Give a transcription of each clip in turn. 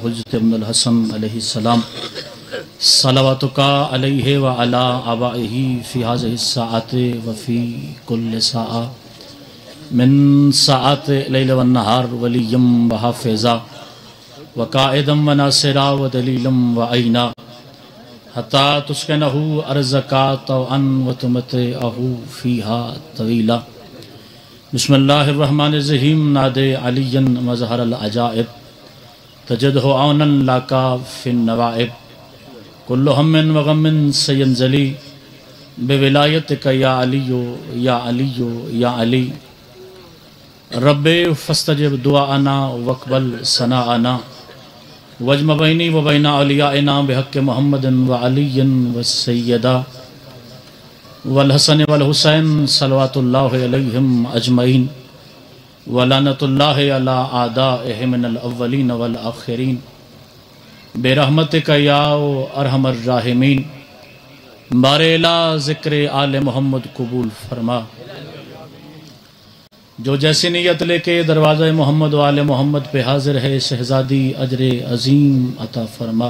हुज्जत Ibnul Hasan अलैहिस्सलाम सलावतुका अलैहि व अला आबाइही फ़ी हाज़िहि स्साअति व फ़ी कुल्लि साअ मिन साअति लैल व नहार वलिय्यम व हाफ़िज़ा व काइदम व नासिरा व दलीलम व ऐना हत्ता तुस्किनहु अर्ज़का तौअन व तुमतिअहु फ़ीहा तवीला। बिस्मिल्लाहिर्रहमानिर्रहीम। नादे अलियन मज़हरल अजाइब तजदहु औनन लाका फ़िन नवाइब कुल्लु हम्मिन व गम्मिन सयंज़ली बिविलायतिका या अलियो या अलियो या अली। रब्बे फस्तजिब दुआअना वक़बल सनाअना वजम बैनी व बैना औलियाइना बिहक़्क़ि मुहम्मदिन व अलिय्यिन व सय्यदा वल हसन वल हुसैन सलवातुल्लाहि अलैहिम अजमईन व लानतुल्लाहि अला आदाइहिम मिनल अव्वलीन वल आखिरीन बिरहमतिका या अरहमर राहिमीन। बारेला ज़िक्र आले मोहम्मद कबूल फरमा। जो जैसी नीयत लेके दरवाज़ा मोहम्मद वाले मोहम्मद पे हाजिर है शहज़ादी अजर अजीम अता फरमा।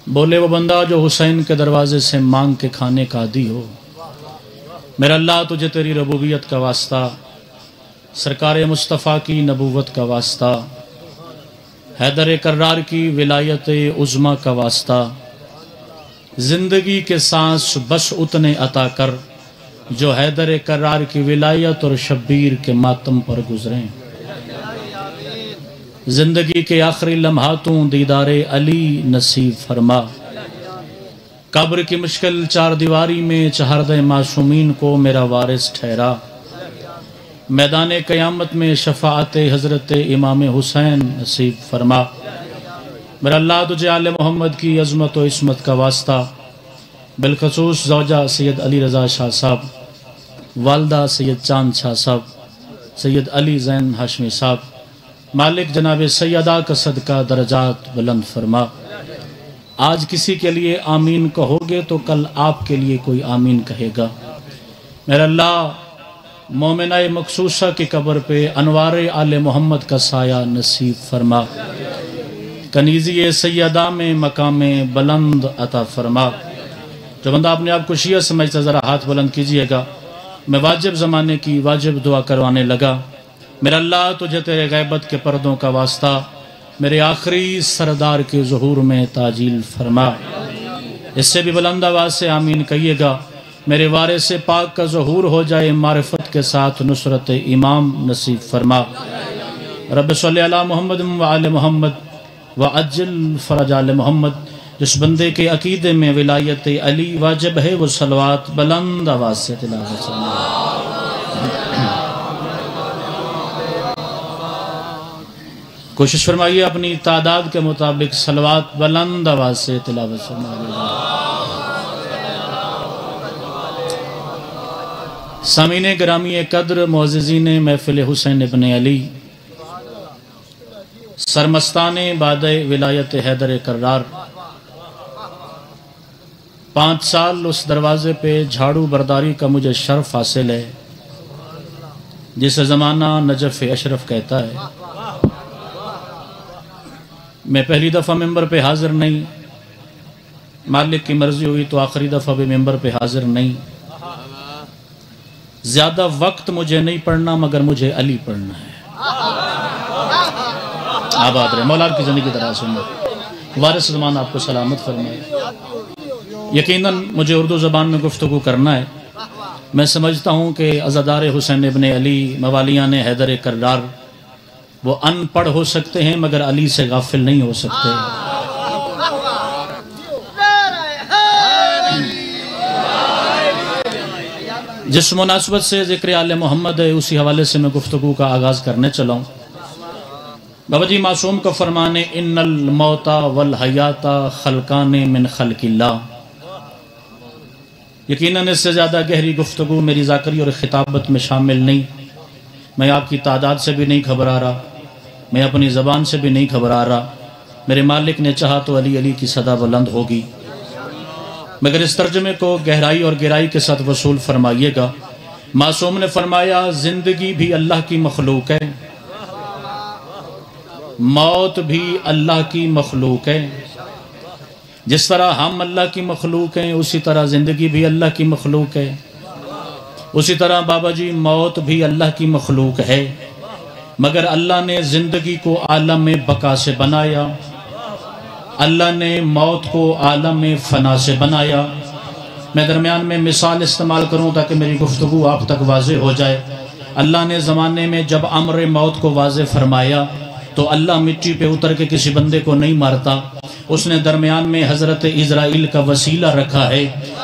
बोले वो बंदा जो हुसैन के दरवाजे से मांग के खाने का आदी हो। मेरा अल्लाह तुझे तेरी रबूबियत का वास्ता, सरकार मुस्तफ़ा की नबूवत का वास्ता, हैदर कर्रार की विलायत उज़्मा का वास्ता, ज़िंदगी के सांस बस उतने अता कर जो हैदर कर्रार की विलायत और शब्बीर के मातम पर गुजरें। जिंदगी के आखिरी लम्हातों दीदारे अली नसीब फरमा। कब्र की मुश्किल चार दीवारी में चहरदे मासूमीन को मेरा वारिस ठहरा। मैदान क़यामत में शफ़ाअत हज़रत इमाम हुसैन नसीब फरमा। मेरा अल्लाह तुझे आले मोहम्मद की अज़मत व इस्मत का वास्ता, बिलखसूस ज़ौजा सैयद अली रज़ा शाह साहब, वालदा सैयद चांद शाह साहब, सैयद अली ज़ैन हाशमी साहब, मालिक जनाब सैयदा का सदका दरजात बुलंद फरमा। आज किसी के लिए आमीन कहोगे तो कल आपके लिए कोई आमीन कहेगा। मेरा अल्लाह मोमिना मखसूसा की कब्र पे अनवार आले मोहम्मद का साया नसीब फरमा। कनीज़ी सैयदा में मकाम बुलंद अता फरमा। जो बंदा अपने आप को शिया समझता ज़रा हाथ बुलंद कीजिएगा। मैं वाजिब ज़माने की वाजिब दुआ करवाने लगा। मेरा अल्लाह तुझे तेरे गैबत के पर्दों का वास्ता, मेरे आखिरी सरदार के ज़ुहूर में ताजील फरमा। इससे भी बुलंद आवाज़ से आमीन कहिएगा। मेरे वारिस पाक का ज़ुहूर हो जाए, मारिफत के साथ नुसरत इमाम नसीब फरमा। रब्ब सल्ली अला मोहम्मद व आले मोहम्मद व अज्जिल फ़रज आले मोहम्मद। जिस बंदे के अकीदे में विलायत अली वाजिब है वो सलवात बुलंद आवाज़ से तिलावत फरमा। कोशिश फरमाइए अपनी तादाद के मुताबिक सलवात बुलंद आवाज़ से तिलावत फरमाइए। सामीने गिरामी कद्र मुअज़्ज़िज़ीने महफ़िल हुसैन इब्न अली, सरमस्ताने बादे विलायत हैदर कर्रार, 5 साल उस दरवाज़े पे झाड़ू बरदारी का मुझे शर्फ हासिल है जिसे ज़माना नजफ़ अशरफ कहता है। मैं पहली दफ़ा मेंबर पे हाज़िर नहीं, मालिक की मर्ज़ी हुई तो आखिरी दफ़ा भी मेंबर पे हाज़िर नहीं। ज़्यादा वक्त मुझे नहीं पढ़ना मगर मुझे अली पढ़ना है। आबाद रहे मौला की ज़िंदगी दराज़ हो, वारिस ज़मान आपको सलामत फरमाए। यकीनन मुझे उर्दू ज़बान में गुफ्तगू करना है। मैं समझता हूँ कि अज़ादार हुसैन इब्न अली मवालियान हैदर कर्रार वो अनपढ़ हो सकते हैं मगर अली से गाफिल नहीं हो सकते। जिस मुनासबत से ज़िक्र आले मोहम्मद है उसी हवाले से मैं गुफ्तगू का आगाज़ करने चला हूँ। बाबा जी मासूम का फरमाने इन्नल मौता वल हयाता खलकाने मिन खल्किल्लाह। यकीनन इससे ज़्यादा गहरी गुफ्तगू मेरी ज़ाकरी और खिताबत में शामिल नहीं। मैं आपकी तादाद से भी नहीं घबरा रहा, मैं अपनी ज़बान से भी नहीं घबरा रहा। मेरे मालिक ने चाहा तो अली अली की सदा बुलंद होगी। मगर इस तर्जुमे को गहराई और गहराई के साथ वसूल फरमाइएगा। मासूम ने फरमाया ज़िंदगी भी अल्लाह की मखलूक है, मौत भी अल्लाह की मखलूक है। जिस तरह हम अल्लाह की मखलूक हैं उसी तरह ज़िंदगी भी अल्लाह की मखलूक है। उसी तरह बाबा जी मौत भी अल्लाह की मखलूक है, मगर अल्लाह ने ज़िंदगी को आलम में बका से बनाया, अल्लाह ने मौत को आलम में फ़ना से बनाया। मैं दरमियान में मिसाल इस्तेमाल करूँ ताकि मेरी गुफ्तगू आप तक वाज़े हो जाए। अल्लाह ने ज़माने में जब अम्र मौत को वाज़े फरमाया तो अल्लाह मिट्टी पे उतर के किसी बंदे को नहीं मारता, उसने दरमियान में हज़रत इज़राइल का वसीला रखा है।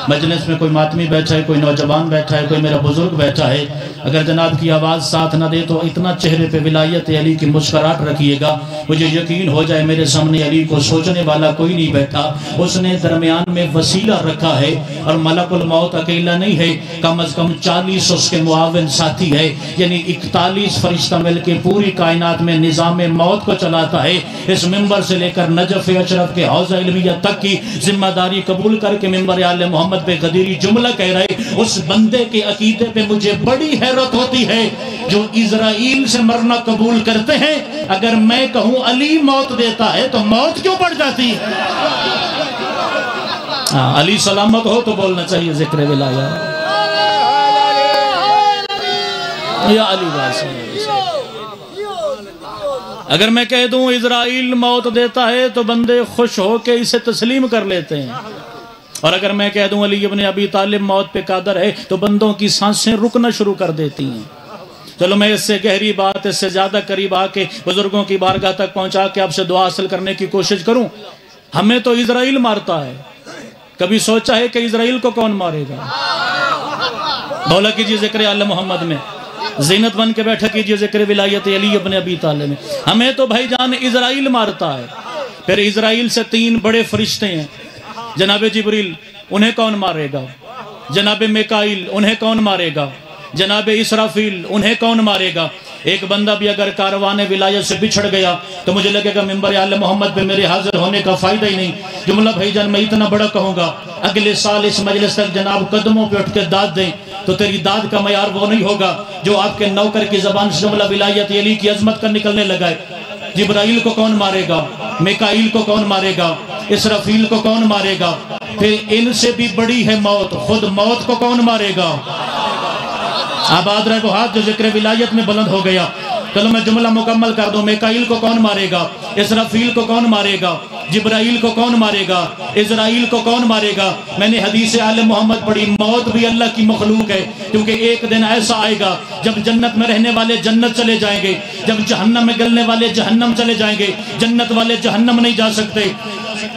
मजलिस में कोई मातमी बैठा है, कोई नौजवान बैठा है, कोई मेरा बुजुर्ग बैठा है, अगर जनाब की आवाज़ साथ ना दे तो इतना चेहरे पे विलायत अली की मुस्कराहट रखिएगा, मुझे यकीन हो जाए मेरे सामने अली को सोचने वाला कोई नहीं बैठा। उसने दरमियान में वसीला रखा है और मलकुल मौत अकेला नहीं है, कम अज़ कम 40 उसके मुआविन साथी है, यानी 41 फरिश्ता मिल के पूरी कायनात में निज़ाम मौत को चलाता है। इस मिंबर से लेकर नजफ़ अशरफ के हौज़ा इल्मिया तक की जिम्मेदारी कबूल करके मिंबर आले मोहम्मद पे गदीरी जुमला कह रहे, उस बंदे के अकीदे पे मुझे बड़ी हैरत होती है जो इज़राइल से मरना कबूल करते हैं। अगर मैं कहूं अली मौत देता है तो मौत क्यों बढ़ जाती है? अली सलामत हो तो बोलना चाहिए जिक्र विलाया या अली बास। अगर मैं कह दूं इज़राइल मौत देता है तो बंदे खुश हो के इसे तस्लीम कर लेते हैं, और अगर मैं कह दूं अली इब्न अबी तालिब मौत पे कादर है तो बंदों की सांसें रुकना शुरू कर देती हैं। चलो मैं इससे गहरी बात, इससे ज़्यादा करीब आके बुजुर्गों की बारगाह तक पहुंचा के आपसे दुआ हासिल करने की कोशिश करूं। हमें तो इज़राइल मारता है, कभी सोचा है कि इज़राइल को कौन मारेगा? बोला कीजिए जिक्र आले मोहम्मद में, ज़ीनत बन के बैठा कीजिए जिक्र विलायत अली इब्न अबी तालिब में। हमें तो भाईजान इज़राइल मारता है। फिर इज़राइल से 3 बड़े फरिश्ते हैं, जनाब जिब्रील, उन्हें कौन मारेगा? जनाब मिकाईल, उन्हें कौन मारेगा? जनाब इसराफील, उन्हें कौन मारेगा? एक बंदा भी अगर कारवान विलायत से बिछड़ गया तो मुझे लगेगा मिंबर आले मोहम्मद पे मेरे हाजिर होने का फायदा ही नहीं। जुमला भाईजान मैं इतना बड़ा कहूँगा, अगले साल इस मजलिस तक जनाब कदमों पे उठ के दाद दें तो तेरी दाद का मयार वो नहीं होगा जो आपके नौकर की जबान से जुमला विलायत अली की अजमत का निकलने लगा है। जिब्राइल को कौन मारेगा? मिकाईल को कौन मारेगा? इसराफील को कौन मारेगा? फिर इनसे भी बड़ी है मौत, खुद मौत को कौन मारेगा? आबाद रहे वो हाथ जो जिक्र विलायत में बुलंद हो गया। चलो मैं जुमला मुकम्मल कर दूं। मिकाईल को कौन मारेगा? इसराफील को कौन मारेगा? जिब्राइल को कौन मारेगा? इज़राइल को कौन मारेगा? मैंने हदीस आले मोहम्मद पढ़ी, मौत भी अल्लाह की मखलूक है, क्योंकि एक दिन ऐसा आएगा जब जन्नत में रहने वाले जन्नत चले जाएंगे, जब जहन्नम में गलने वाले जहन्नम चले जाएंगे। जन्नत वाले जहन्नम नहीं जा सकते,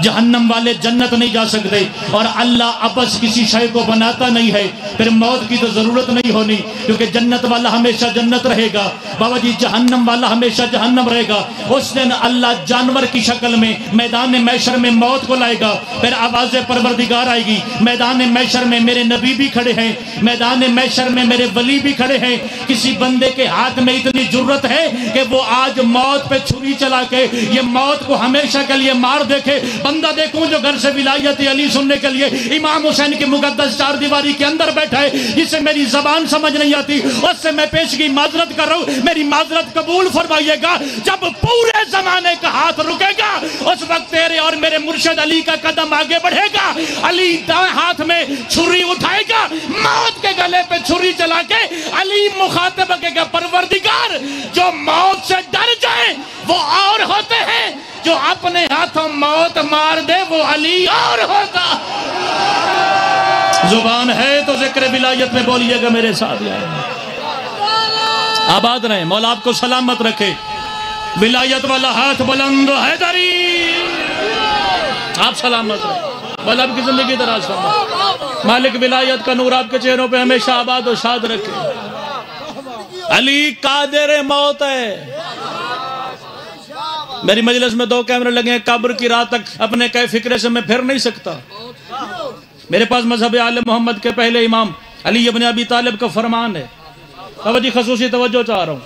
जहन्नम वाले जन्नत नहीं जा सकते, और अल्लाह आपस किसी शय को बनाता नहीं है। फिर मौत की तो जरूरत नहीं होनी, क्योंकि जन्नत वाला हमेशा जन्नत रहेगा, बाबा जी जहन्नम वाला हमेशा जहन्नम रहेगा। उस दिन अल्लाह जानवर की शक्ल में मैदान मैशर में मौत को लाएगा। फिर आवाज़ परवरदिगार आएगी। मैदान मैशर में मेरे नबी भी खड़े हैं, मैदान मैशर में मेरे वली भी खड़े हैं। किसी बंदे के हाथ में इतनी जुर्रत है कि वो आज मौत पे छुरी चला के ये मौत को हमेशा के लिए मार देखे। बंदा देखूं जो घर से विलायत अली सुनने के लिए इमाम हुसैन की मुकद्दस चार दीवारी के अंदर बैठा है, जिसे मेरी जबान समझ नहीं आती, उससे मैं पेशगी माजरत कर रहा हूं, मेरी माजरत कबूल फरमाइएगा। जब पूरे जमाने का हाथ रुकेगा उस वक्त तेरे और मेरे मुर्शिद अली का कदम आगे बढ़ेगा। अली दाएं हाथ में छुरी उठाएगा, मौत के गले पे छुरी चला के अली मुखातिब कहेगा, परवरदिगार जो मौत से डर जाए वो और होते हैं, जो अपने हाथों मौत मार दे वो अली और होता। जुबान है तो जिक्र विलायत में बोलिएगा मेरे साथ। आबाद रहे, मौला आपको सलामत रखे। विलायत वाला हाथ बुलंद हैदरी, आप सलामत रहे, मौला आपकी जिंदगी दराज फरमाए। मालिक विलायत का नूर आपके चेहरों पे हमेशा आबाद और शाद रखे। अली कादिर मौत है। मेरी मजलिस में 2 कैमरे लगे हैं, कब्र की रात तक अपने कै फिक्रे से मैं फिर नहीं सकता। मेरे पास मजहब आले मोहम्मद के पहले इमाम अली इब्न अबी तालिब का फरमान है। बाबा जी खसूसी तवज्जो चाह रहा हूँ,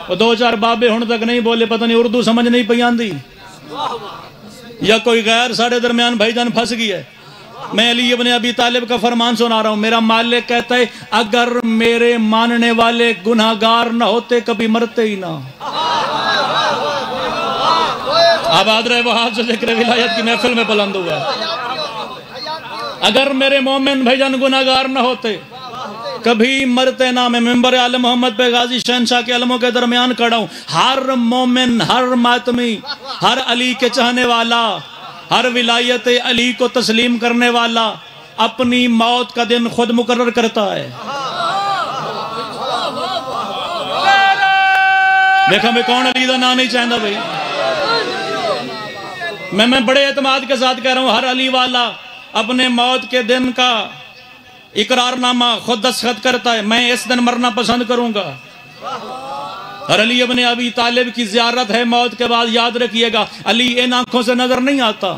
वो 2-4 बाबे हुण तक नहीं बोले, पता नहीं उर्दू समझ नहीं पई आंदी या कोई गैर साढ़े दरमियान भाईजान फंस गई है। मैं अली इब्न अबी तालिब का फरमान सुना रहा हूँ। मेरा मालिक कहता है, अगर मेरे मानने वाले गुनाहगार न होते कभी मरते ही ना। आबाद रहे वो हाथ जो जिक्र विलायत की महफिल में बुलंद हुआ। अगर मेरे मोमिन भाईजान गुनाहगार न होते कभी मरते ना। मैं मिंबर आले मोहम्मद पे गाजी शहनशाह के अलमों के दरमियान खड़ा हूं। हर मोमिन, हर मातमी, हर अली के चाहने वाला, हर विलायत अली को तस्लीम करने वाला अपनी मौत का दिन खुद मुकर्रर करता है। देखा मैं कौन अली का नाम नहीं चाहता भाई। मैं बड़े एतमाद के साथ कह रहा हूं, हर अली वाला अपने मौत के दिन का इकरारनामा खुद दस्तखत करता है। मैं इस दिन मरना पसंद करूंगा। और अली इब्ने अबी तालिब की ज़ियारत है मौत के बाद। याद रखिएगा, अली इन आंखों से नजर नहीं आता।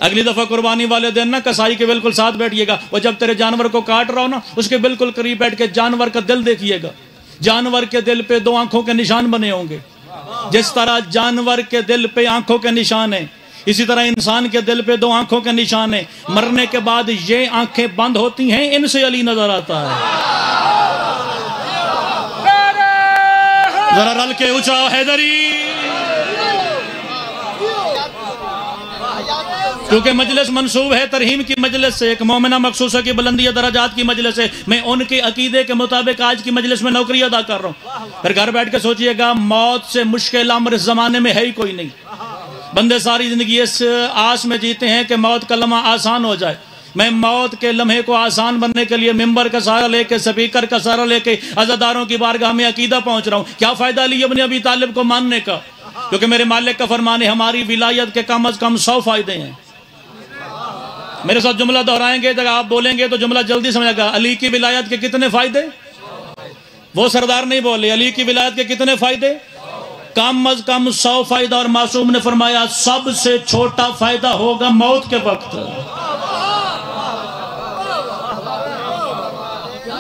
अगली दफा कुर्बानी वाले दिन ना कसाई के बिल्कुल साथ बैठिएगा। वो जब तेरे जानवर को काट रहा हो ना, उसके बिल्कुल करीब बैठ के जानवर का दिल देखिएगा। जानवर के दिल पे 2 आंखों के निशान बने होंगे। जिस तरह जानवर के दिल पे आंखों के निशान है, इसी तरह इंसान के दिल पे 2 आंखों के निशान है। मरने के बाद ये आंखें बंद होती हैं, इनसे अली नजर आता है। जरा रल के ऊंचा हैदरी, क्योंकि मजलिस मंसूब है तरहीम की मजलिस से, एक मोमिना मखसूसा की बुलंदी दराजात की मजलिस है। मैं उनके अकीदे के मुताबिक आज की मजलिस में नौकरी अदा कर रहा हूँ। फिर घर बैठ के सोचिएगा, मौत से मुश्किल अमर इस जमाने में है ही कोई नहीं। बंदे सारी जिंदगी इस आस में जीते हैं कि मौत का लम्हा आसान हो जाए। मैं मौत के लम्हे को आसान बनने के लिए मिंबर का सहारा लेके, स्पीकर का सहारा लेके अज़ादारों की बारगाह में अकीदा पहुंच रहा हूँ। क्या फायदा अली इब्ने अबी तालिब को मानने का, क्योंकि मेरे मालिक का फरमान है हमारी विलायत के कम अज कम 100 फायदे हैं। मेरे साथ जुमला दोहराएंगे तो आप बोलेंगे तो जुमला जल्दी समझेगा। अली की विलायत के कितने फायदे? वो सरदार नहीं बोले। अली की विलायत के कितने फायदे? कम अज कम 100 फायदा। और मासूम ने फरमाया सबसे छोटा फायदा होगा मौत के वक्त।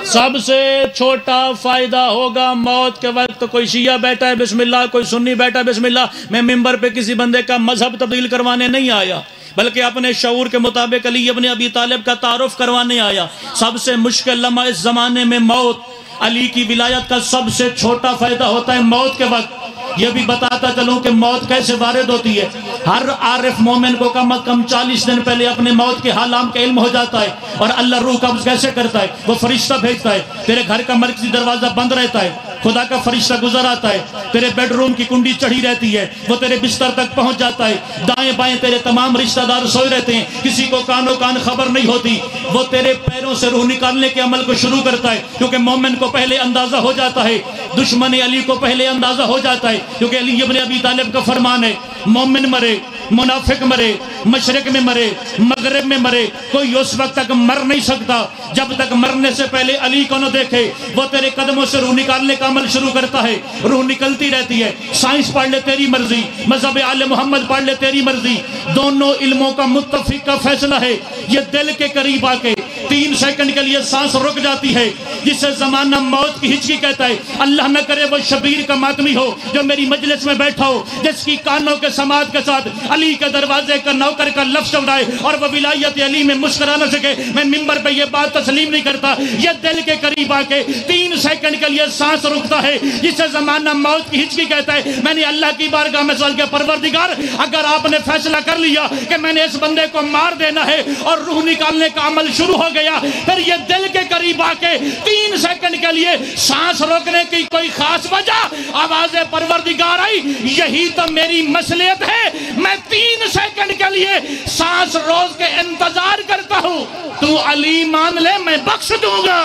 सबसे छोटा फायदा होगा मौत के वक्त। कोई शिया बैठा है बिस्मिल्लाह, कोई सुन्नी बैठा है बिस्मिल्लाह। मैं मिंबर पे किसी बंदे का मजहब तब्दील करवाने नहीं आया, बल्कि अपने शऊर के मुताबिक अली इब्ने अबी तालिब का तारुफ करवाने आया। सबसे मुश्किल लम्हा इस जमाने में मौत। अली की विलायत का सबसे छोटा फायदा होता है मौत के वक्त। यह भी बताता चलूं कि मौत कैसे वारिद होती है। हर आरिफ मोमिन को कम अज कम 40 दिन पहले अपने मौत के हालाम का इल्म हो जाता है। और अल्लाह रूह कब्ज कैसे करता है? वो फरिश्ता भेजता है। तेरे घर का मरकजी दरवाजा बंद रहता है, खुदा का फरिश्ता गुजर आता है। तेरे बेडरूम की कुंडी चढ़ी रहती है, वो तेरे बिस्तर तक पहुंच जाता है। दाएं बाएं तेरे तमाम रिश्तेदार सोए रहते हैं, किसी को कानो कान खबर नहीं होती। वो तेरे पैरों से रूह निकालने के अमल को शुरू करता है, क्योंकि मोमिन को पहले अंदाजा हो जाता है, दुश्मन अली को पहले अंदाजा हो जाता है। क्योंकि अली इब्ने अबी तालिब का फरमान है, मोमिन मरे, मुनाफिक मरे, मशरिक में मरे, मगरिब में मरे, कोई उस वक्त तक मर नहीं सकता जब तक मरने से पहले अली को न देखे। वो तेरे कदमों से रूह निकालने का अमल शुरू करता है। रूह निकलती रहती है। साइंस पढ़ ले तेरी मर्जी, मजहब आले मोहम्मद पढ़ ले तेरी मर्जी। दोनों इल्मों का मुत्तफिक का फैसला है। ये दिल के करीब आके 3 सेकंड के लिए सांस रुक जाती है, जिसे जमाना मौत की हिचकी कहता है। अल्लाह न करे वो शबीर का मातमी हो जो मेरी मजलिस में बैठा हो, जिसकी कानों के समात के साथ अली के दरवाजे का नौकर का लफ्ज उड़ाए और वह विलायत अली में मुस्कुरा न सके। मैं मिंबर पे ये बात तस्लीम नहीं करता। ये दिल के करीब आके 3 सेकंड के लिए सांस रुकता है, जिसे जमाना मौत की हिचकी कहता है। मैंने अल्लाह की बारगाह में सवाल किया, परवरदिगार अगर आपने फैसला कर लिया कि मैंने इस बंदे को मार देना है और रूह निकालने का अमल शुरू हो गया, फिर ये दिल के करीब आके 3 सेकंड के लिए सांस रोकने की कोई खास वजह? आवाज़े परवरदिगार आई, यही तो मेरी मसलियत है। मैं 3 सेकंड के लिए सांस रोक के इंतजार करता हूं। तू अली मान ले, मैं बख्श दूंगा।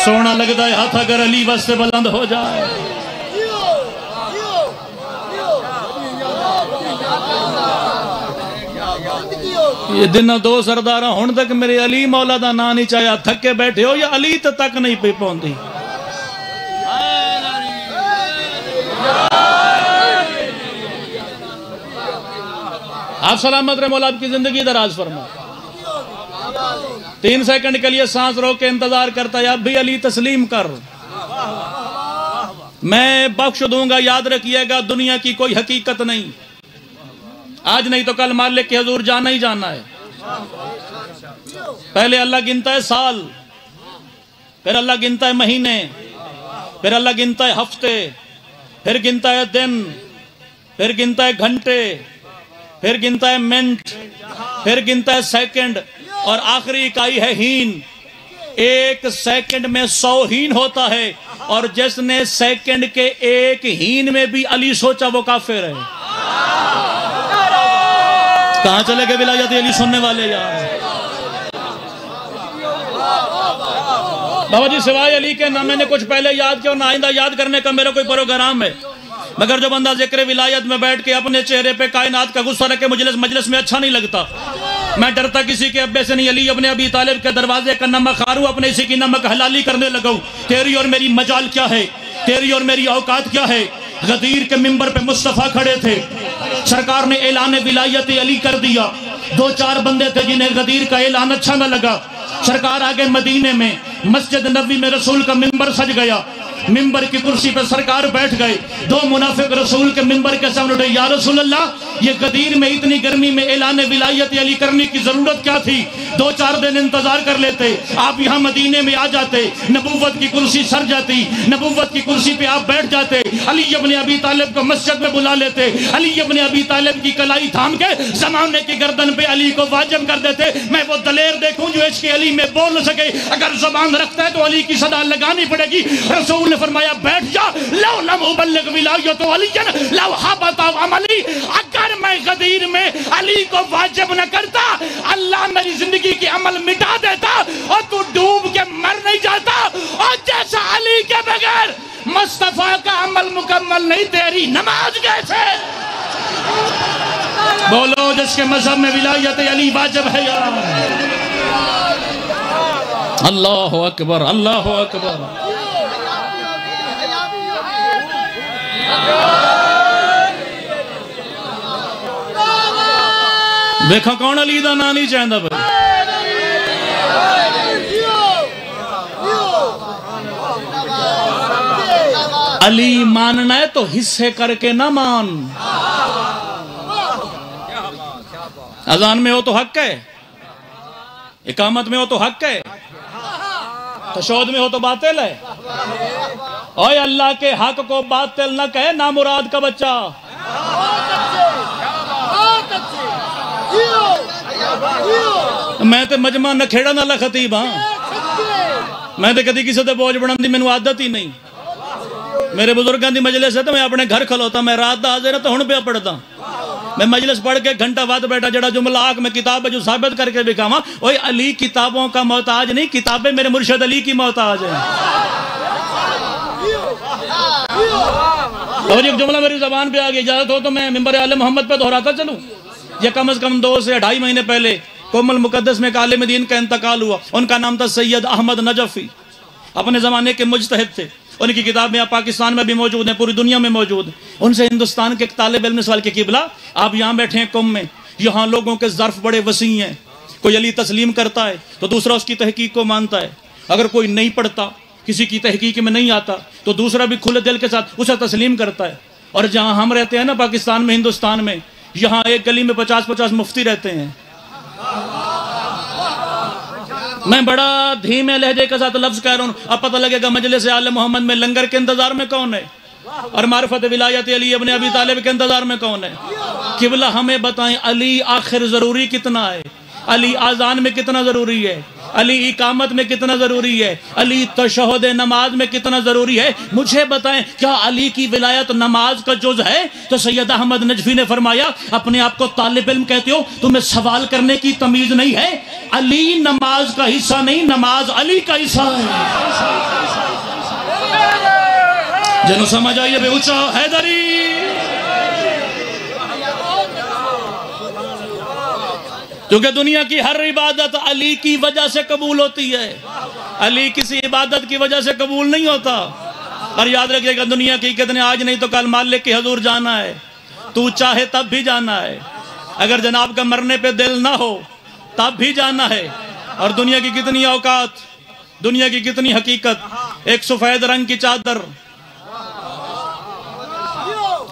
सोना लगता है हाथ अगर अली वास्ते बुलंद हो जाए। ये दिन 2 सरदार हुण तक मेरे अली मौला का ना नहीं चाया। थके बैठे हो या अली तो तक नहीं पी पाती। आप सलामत रहे, मौला आपकी जिंदगी दराज फरमा। 3 सेकंड के लिए सांस रोक के इंतजार करता है। अब भी अली तस्लीम कर, मैं बख्श दूंगा। याद रखिएगा, दुनिया की कोई हकीकत नहीं। आज नहीं तो कल मालिक के हुजूर जाना ही जाना है। पहले अल्लाह गिनता है साल, फिर अल्लाह गिनता है महीने, फिर अल्लाह गिनता है हफ्ते, फिर गिनता है दिन, फिर गिनता है घंटे, फिर गिनता है मिनट, फिर गिनता है सेकंड, और आखिरी इकाई है हीन। 1 सेकंड में 100 हीन होता है, और जिसने सेकंड के 1 हीन में भी अली सोचा वो काफिर है। कहां चले गए विलायत अली सुनने वाले यार? बाबा जी सिवाय अली के ना मैंने कुछ पहले याद किया और ना आइंदा याद करने का मेरा कोई प्रोग्राम है, मगर जो बंदा जिक्र विलायत में बैठ के अपने चेहरे पे कायनात का गुस्सा रखे मजलिस में अच्छा नहीं लगता। मैं डरता किसी के अब्बे से नहीं, अली अपने अबी तालिब के दरवाजे का नमक खारू, अपने इसी की नमक हलाली करने लगाऊं। तेरी और मेरी मजाल क्या है, तेरी और मेरी औकात क्या है? गदीर के मिंबर पे मुस्तफ़ा खड़े थे, सरकार ने ऐलान विलायत अली कर दिया। 2-4 बंदे थे जिन्हें गदीर का ऐलान अच्छा न लगा। सरकार आगे मदीने में मस्जिद नबी में रसूल का मिंबर सज गया, मिंबर की कुर्सी पर सरकार बैठ गए। 2 मुनाफिक रसूल के मिंबर के सामने उठे, या रसूल अल्लाह, ये गदीर में इतनी गर्मी में ऐलान विलायत अली करने की जरूरत क्या थी? 2-4 दिन इंतजार कर लेते, आप यहाँ मदीने में आ जाते, नबूवत की कुर्सी सर जाती, नबूवत की कुर्सी पे आप बैठ जाते, अली इब्न अबी तालिब को मस्जिद में बुला लेते, अली इब्न अबी तालिब की कलाई थाम के ज़माने की गर्दन पे अली को वाजिब कर देते। मैं वो दलेर देखूं जो इसके अली में बोल न सके, अगर ज़बान रखता है तो अली की सदा लगानी पड़ेगी। रसूल ने फरमाया बैठ जा, लौ लम उबल्लिग विलायत अलीयन लौ हबता अमली, अगर मैं गदीर में अली को वाजिब न करता, अल्लाह मेरी जिंदगी की अमल मिटा देता और तू डूब के मर नहीं जाता। और जैसा अली के बगैर मुस्तफा का अमल मुकम्मल नहीं, तेरी नमाज कैसे? बोलो जिसके मजहब में विलायत अली वाजिब है यार। अल्लाह अकबर, अल्लाह अकबर। देखो कौन अली दा ना नहीं चाहता भाई। अली मानना है तो हिस्से करके ना मान। अजान में हो तो हक है, इकामत में हो तो हक है, तशहूद में हो तो बातिल है। ओए अल्लाह के हक को बातिल न कहे ना मुराद का बच्चा। मैं तो मजमा नखेड़ा नाला खतीब हाँ, मैं तो कभी किसी से बोझ बनाने की मैनू आदत ही नहीं। मेरे बुजुर्गों की मजलिस है तो मैं अपने घर खलोता, मैं रात का हाजिर तो हुण पे पढ़ता। मैं मजलिस पढ़ के घंटा बाद बैठा, जड़ा जुमला आख में किताब जो साबित करके दिखावा। ओए अली किताबों का मोहताज नहीं, किताबें मेरे मुर्शिद अली की मोहताज है। और एक जुमला मेरी जबान पे आ गई, इजाजत हो तो मैं मिंबर आले मोहम्मद पे दोहराता चलूं। ये कम से कम 2 से 2.5 महीने पहले कोमल मुकद्दस में एक आलिम दीन का इंतकाल हुआ। उनका नाम था सैयद अहमद नजफी, अपने ज़माने के मुज्तहिद थे। उनकी किताब यहाँ पाकिस्तान में भी मौजूद है, पूरी दुनिया में मौजूद है। उनसे हिंदुस्तान के एक तालिब इल्म ने सवाल किया, किबला आप यहाँ बैठे हैं कुम में, यहाँ लोगों के ज़र्फ बड़े वसी हैं। कोई अली तस्लीम करता है तो दूसरा उसकी तहकीक को मानता है, अगर कोई नहीं पढ़ता, किसी की तहकीक में नहीं आता, तो दूसरा भी खुले दिल के साथ उसे तस्लीम करता है। और जहाँ हम रहते हैं ना पाकिस्तान में, हिंदुस्तान में, यहाँ एक गली में 50-50 मुफ्ती रहते हैं। मैं बड़ा धीमे लहजे के साथ लफ्ज कह रहा हूँ, अब पता लगेगा मजलिस आले मोहम्मद में लंगर के इंतजार में कौन है और मारिफत विलायत अली इब्न अबी तालिब के इंतजार में कौन है। किबला हमें बताएं, अली आखिर जरूरी कितना है, अली आजान में कितना जरूरी है, अली इकामत में कितना जरूरी है, अली तशहूद नमाज में कितना जरूरी है, मुझे बताएं। क्या अली की विलायत नमाज का जुज़ है? तो सैयद अहमद नजफी ने फरमाया, अपने आप को तालिब इल्म कहते हो, तुम्हें सवाल करने की तमीज नहीं है। अली नमाज का हिस्सा नहीं, नमाज अली का हिस्सा है। जनो समझ आइए बेऊचा हैदरी। क्योंकि दुनिया की हर इबादत अली की वजह से कबूल होती है, अली किसी इबादत की वजह से कबूल नहीं होता। और याद रखिएगा, दुनिया की कितने आज नहीं तो कल मालिक के हजूर जाना है, तू चाहे तब भी जाना है, अगर जनाब का मरने पे दिल ना हो तब भी जाना है। और दुनिया की कितनी औकात, दुनिया की कितनी हकीकत। एक सफेद रंग की चादर,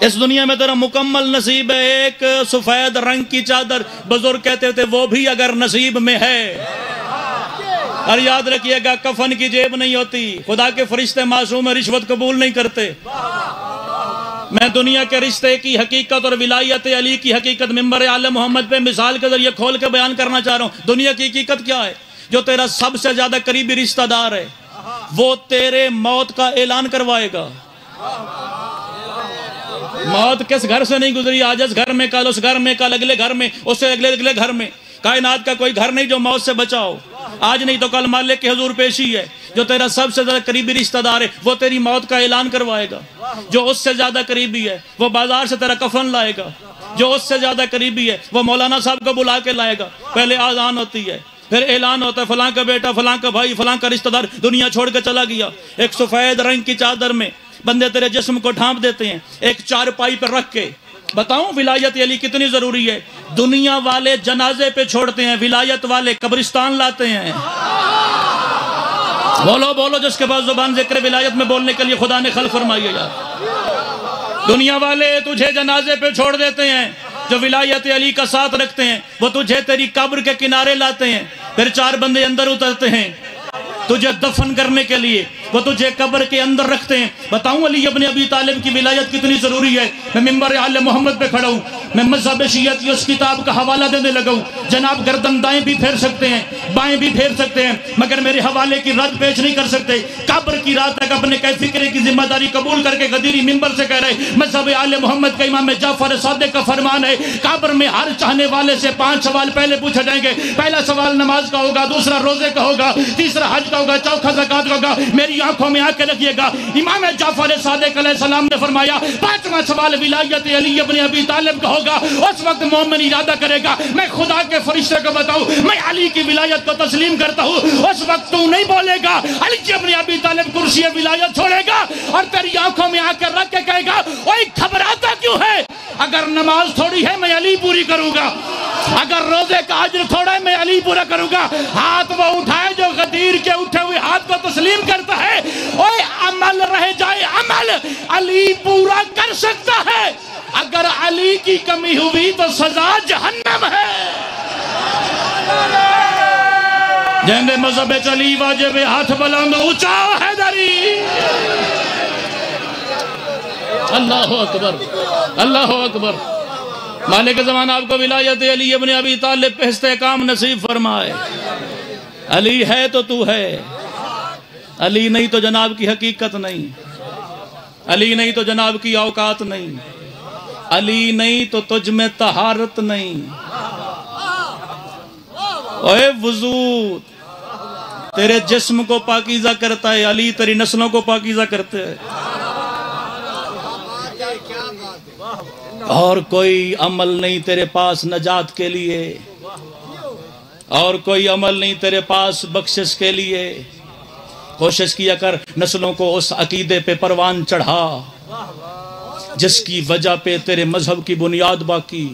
इस दुनिया में तेरा मुकम्मल नसीब है, एक सफेद रंग की चादर। बुजुर्ग कहते थे वो भी अगर नसीब में है। और याद रखिएगा, कफन की जेब नहीं होती, खुदा के फरिश्ते मासूम रिश्वत कबूल नहीं करते। मैं दुनिया के रिश्ते की हकीकत और विलायत अली की हकीकत मिंबर आले मोहम्मद पे मिसाल के जरिए खोल के बयान करना चाह रहा हूँ। दुनिया की हकीकत क्या है? जो तेरा सबसे ज्यादा करीबी रिश्तेदार है वो तेरे मौत का ऐलान करवाएगा। मौत किस घर से नहीं गुजरी, आज इस घर में, कल उस घर में, कल अगले घर में, उससे अगले अगले घर में। कायनात का कोई घर नहीं जो मौत से बचा हो। आज नहीं तो कल मालिक के हुजूर पेशी है। जो तेरा सबसे ज्यादा करीबी रिश्तेदार है वो तेरी मौत का ऐलान करवाएगा। जो उससे ज्यादा करीबी है वो बाजार से तेरा कफन लाएगा। जो उससे ज्यादा करीबी है वो मौलाना साहब को बुला के लाएगा। पहले आजान होती है, फिर ऐलान होता है, फलां का बेटा, फलां का भाई, फलां का रिश्तेदार दुनिया छोड़ के चला गया। एक सफेद रंग की चादर में बंदे तेरे जिस्म को ढांप देते हैं, एक चारपाई पर रख के। बताऊं विलायत अली कितनी जरूरी है? दुनिया वाले जनाजे पे छोड़ते हैं, विलायत वाले कब्रिस्तान लाते हैं। बोलो बोलो जिसके पास जुबान जिक्र विलायत में बोलने के लिए खुदा ने खल फरमाई है यार। दुनिया वाले तुझे जनाजे पे छोड़ देते हैं, जो विलायत अली का साथ रखते हैं वो तुझे तेरी कब्र के किनारे लाते हैं। फिर चार बंदे अंदर उतरते हैं तुझे दफन करने के लिए, वो तुझे कब्र के अंदर रखते हैं। बताऊं अली इब्न अबी तालिब की विलायत कितनी जरूरी है? मैं मिंबर आले मोहम्मद पे खड़ा हूं, मैं मज़हब शिय्यत की उस किताब का हवाला देने लगा हूं। जनाब गर्दन दाएं भी फेर सकते हैं, बाएं भी फेर सकते हैं, मगर मेरे हवाले की रद्द पेश नहीं कर सकते। कब्र की रात तक अपने कै फिक्रे की जिम्मेदारी कबूल करके गदीरी मिंबर से कह रहे मज़हब आले मोहम्मद का इमाम जाफर सादिक का फरमान है, कब्र में हर चाहने वाले से 5 सवाल पहले पूछे जाएंगे। पहला सवाल नमाज का होगा, दूसरा रोजे का होगा, तीसरा हज का होगा, चौथा ज़कात का होगा। मेरी आंखों में आके रखिएगा, इमाम जाफर सादिक अलैहिस्सलाम ने फरमाया 5वां सवाल विलायत अली इब्न अबी तालिब का होगा। उस वक्त मोमिन इरादा करेगा मैं खुदा के फरिश्ते को बताऊं, मैं अली की विलायत को तस्लीम करता हूं। उस वक्त तू नहीं बोलेगा, अली इब्न अबी तालिब कुर्सी विलायत छोड़ेगा और तेरी आंखों में आकर रख के कहेगा ओए घबराता क्यों है? अगर नमाज थोड़ी है मैं अली पूरी करूंगा, अगर रोजे का अज्र थोड़ा है मैं अली पूरा करूंगा। हाथ वो उठाए जो गदीर के उठे हुए हाथ को तस्लीम करता है। ओए अमल रह जाए, अमल अली पूरा कर सकता है। अगर अली की कमी हुई तो सजा जहन्नम है। जेंदे मज़हब चली वाजिब हाथ बुलंद ऊंचा हैदरी। अल्लाह अकबर, अल्लाह अकबर। मालिक ज़मान आपको विलायत अली इब्न अबी तालिब पे इस्तेकाम नसीब फरमाए। अली है तो तू है, अली नहीं तो जनाब की हकीकत नहीं, अली नहीं तो जनाब की औकात नहीं, अली नहीं तो तुझ में तहारत नहीं। ओए वुजू तेरे जिस्म को पाकीज़ा करता है, अली तेरी नस्लों को पाकीज़ा करते हैं। और कोई अमल नहीं तेरे पास नजात के लिए, और कोई अमल नहीं तेरे पास बख्शिश के लिए। कोशिश किया कर नस्लों को उस अकीदे पे परवान चढ़ा जिसकी वजह पे तेरे मजहब की बुनियाद बाकी।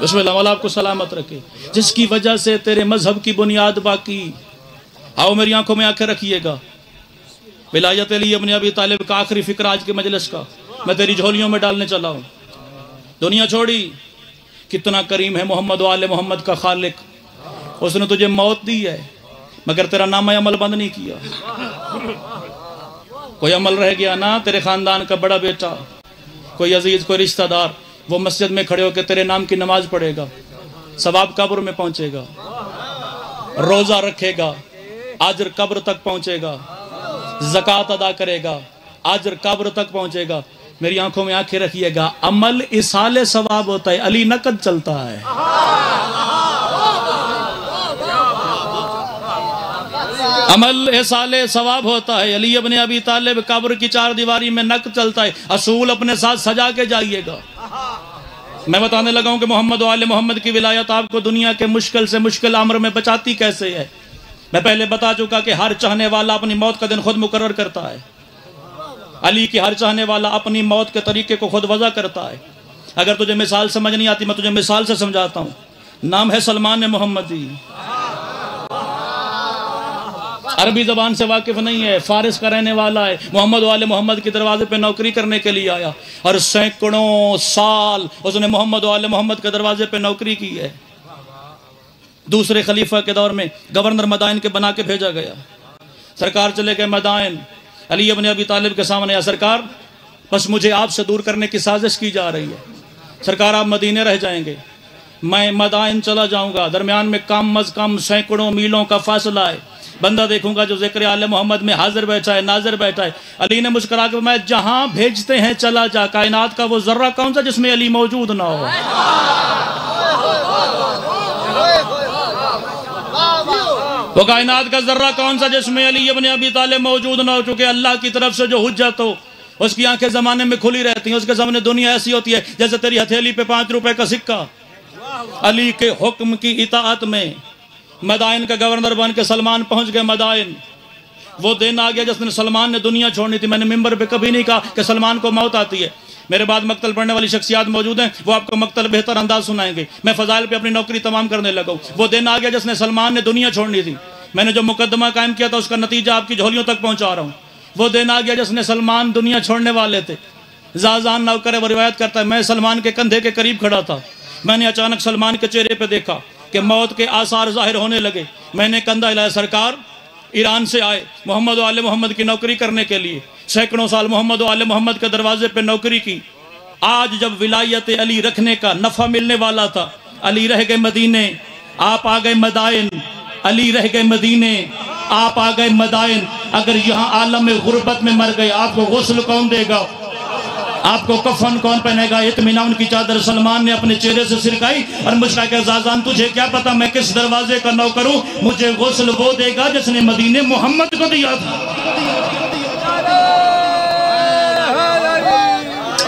उसमें अल्लाह आपको सलामत रखे, जिसकी वजह से तेरे मजहब की बुनियाद बाकी। आओ मेरी आंखों में आंखें रखिएगा। विलायत अली इब्न अबी तालिब का आखिरी फिक्र आज के मजलिस का मैं तेरी झोलियों में डालने चला हूं। दुनिया छोड़ी, कितना करीम है मोहम्मद वाले मोहम्मद का खालिक। उसने तुझे मौत दी है मगर तेरा नाम अमल बंद नहीं किया। कोई अमल रह गया ना, तेरे खानदान का बड़ा बेटा, कोई अजीज, कोई रिश्तेदार, वो मस्जिद में खड़े होकर तेरे नाम की नमाज पढ़ेगा, सवाब कब्र में पहुंचेगा, रोजा रखेगा, अजर कब्र तक पहुंचेगा, ज़कात अदा करेगा, अजर कब्र तक पहुंचेगा। मेरी आंखों में आंखें रखिएगा, अमल इसाले सवाब होता है, अली नकद चलता है। अमल इसाले सवाब होता है। अली इब्न अबी तालिब कब्र की 4 दीवारी में नकद चलता है। असूल अपने साथ सजा के जाइएगा। मैं बताने लगा हूं कि मोहम्मद वाले मोहम्मद की विलायत आपको दुनिया के मुश्किल से मुश्किल अमर में बचाती कैसे है। मैं पहले बता चुका कि हर चाहने वाला अपनी मौत का दिन खुद मुकर्रर करता है। अली की हर चाहने वाला अपनी मौत के तरीके को खुद वज़ा करता है। अगर तुझे मिसाल समझ नहीं आती मैं तुझे मिसाल से समझाता हूँ। नाम है सलमान मोहम्मदी, अरबी ज़बान से वाकिफ़ नहीं है, फारिस का रहने वाला है। मोहम्मद वाले मोहम्मद के दरवाजे पे नौकरी करने के लिए आया और सैकड़ों साल उसने मोहम्मद वाले मोहम्मद के दरवाजे पे नौकरी की है। दूसरे खलीफा के दौर में गवर्नर मदाइन के बना के भेजा गया। सरकार चले गए मदाइन, अली इब्न अबी तालिब के सामने आया, सरकार बस मुझे आपसे दूर करने की साजिश की जा रही है। सरकार आप मदीने रह जाएंगे, मैं मदाइन चला जाऊंगा, दरमियान में कम अज कम सैकड़ों मीलों का फासला है। बंदा देखूंगा जो ज़िक्र आले मोहम्मद में हाजिर बैठा है, नाजिर बैठा है। अली ने मुस्कुरा के मैं जहां भेजते हैं चला जा, कायनात का वो जर्रा कौन सा जिसमें अली मौजूद ना हो। वो कायनात का जर्रा कौन सा जिसमें अली इब्न अबी तालिब मौजूद ना हो। चूंकि अल्लाह की तरफ से जो हुज्जत हो उसकी आंखें जमाने में खुली रहती हैं। उसके सामने दुनिया ऐसी होती है जैसे तेरी हथेली पे 5 रुपए का सिक्का। अली के हुक्म की इताअत में मदाइन का गवर्नर बन के सलमान पहुंच गए मदाइन। वो दिन आ गया जिसने सलमान ने दुनिया छोड़नी थी। मैंने मिंबर पे कभी नहीं कहा कि सलमान को मौत आती है। मेरे बाद मक्तल पढ़ने वाली शख्सियात मौजूद हैं, वो आपको मक्तल बेहतर अंदाज सुनाएंगे। मैं फजाइल पे अपनी नौकरी तमाम करने लगा। वो दिन आ गया जिसने सलमान ने दुनिया छोड़नी थी। मैंने जो मुकदमा कायम किया था उसका नतीजा आपकी झोलियों तक पहुंचा रहा हूँ। वो दिन आ गया जिसने सलमान दुनिया छोड़ने वाले थे। जाजान नौकर वो रिवायत करता है, मैं सलमान के कंधे के करीब खड़ा था। मैंने अचानक सलमान के चेहरे पे देखा कि मौत के आसार जाहिर होने लगे। मैंने कंधा हिलाया, सरकार ईरान से आए मोहम्मद आले मोहम्मद की नौकरी करने के लिए। सैकड़ों साल मोहम्मद आले मोहम्मद के दरवाजे पे नौकरी की। आज जब विलायत अली रखने का नफा मिलने वाला था, अली रह गए मदीने, आप आ गए मदाइन। अली रह गए मदीने, आप आ गए मदाइन। अगर यहाँ आलम में गुर्बत में मर गए, आपको गुस्ल कौन देगा, आपको कफन कौन पहनेगा। इत्मीनान की चादर सलमान ने अपने चेहरे से सिरकाई और मुझे कहा, जाजान तुझे क्या पता मैं किस दरवाजे का नौकर हूं, मुझे गुस्ल वो देगा जिसने मदीने मोहम्मद को दिया था।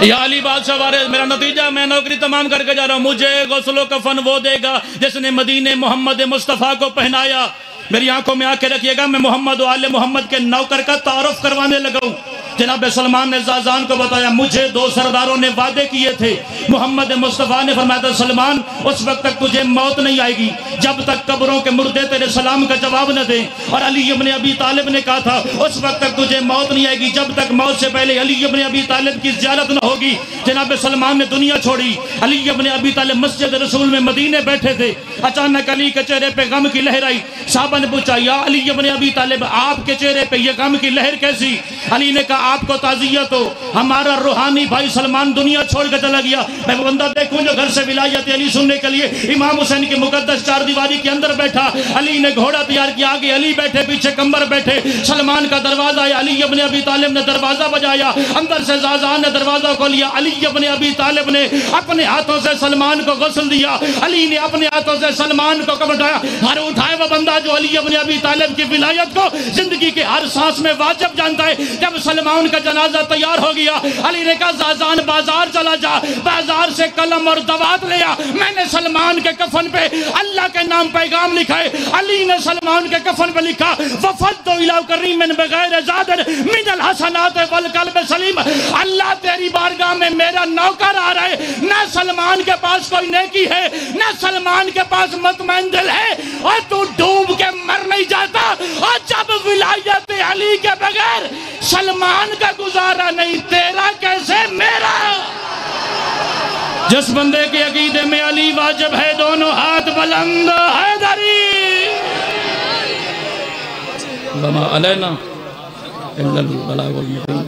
या अली बादशाह वारिस, मेरा नतीजा मैं नौकरी तमाम करके जा रहा हूं। मुझे गुस्ल कफन वो देगा जिसने मदीने मोहम्मद मुस्तफ़ा को पहनाया। मेरी आंखों में आके रखिएगा, मैं मोहम्मद आले मोहम्मद के नौकर का तारुफ करवाने लगा हूं। जनाब सलमान ने जाजान को बताया, मुझे 2 सरदारों ने वादे किए थे। मोहम्मद मुस्तफ़ा ने फरमाया था, सलमान उस वक्त तक तुझे मौत नहीं आएगी जब तक कब्रों के मुर्दे तेरे सलाम का जवाब न दें। और अली इब्न अबी तालिब ने कहा था, उस वक्त तक तुझे मौत नहीं आएगी जब तक मौत से पहले अली इब्न अबी तालिब की ज़ियारत न होगी। जनाब सलमान ने दुनिया छोड़ी। अली इब्न अबी तालिब मस्जिद रसूल में मदीने बैठे थे। अचानक अली के चेहरे पे गम की लहर आई। साहबा ने पूछा, या अली इब्न अबी तालिब आपके चेहरे पे ये गम की लहर कैसी। अली ने कहा, आपको ताज़ियत हो, हमारा रूहानी भाई सलमान दुनिया छोड़ कर चला गया। मैं वो बंदा देखूं जो घर से विलायत अली सुनने के लिए इमाम हुसैन की मुकद्दस 4 दीवारी के अंदर बैठा। अली ने घोड़ा तैयार किया, आगे अली बैठे, पीछे कंबर बैठे। सलमान का दरवाजा आया, अली इब्न अबी तालिब ने दरवाजा बजाया। अंदर से जाजान ने दरवाजा खोलिया। अली इब्न अबी तालिब ने अपने हाथों से सलमान को गुस्ल दिया। अली ने अपने हाथों से सलमान को कमटाया। हर उठाए वो बंदा जो अली इब्न अबी तालिब की विलायत को जिंदगी के हर सांस में वाजिब जानता है। जब सलमान का जनाजा तैयार हो गया, अली ने कहा, जाजान बाजार चला जा, बाजार से कलम और दवात ले आ। मैंने सलमान के कफन पे अल्लाह के नाम पैगाम लिखा है। अली ने सलमान के कफन पे लिखा, वफद्दु इला करीमिन बगैर ज़ादिर मिनल हसनात वल कल्ब सलीम। अल्लाह तेरी बारगाह में मेरा नौकर आ रहा है। ना सलमान के पास कोई नेकी है, ना सलमान के पास मुतमईन दिल है, और तू डूब के मर नहीं जाता। और जब विलायत अली के बगैर सलमान का गुजारा नहीं, तेरा कैसे मेरा। जिस बंदे के अकीदे में अली वाजिब है, दोनों हाथ बुलंद, हैदरी वमा अलैना इल्लल बलागुल मुबीन।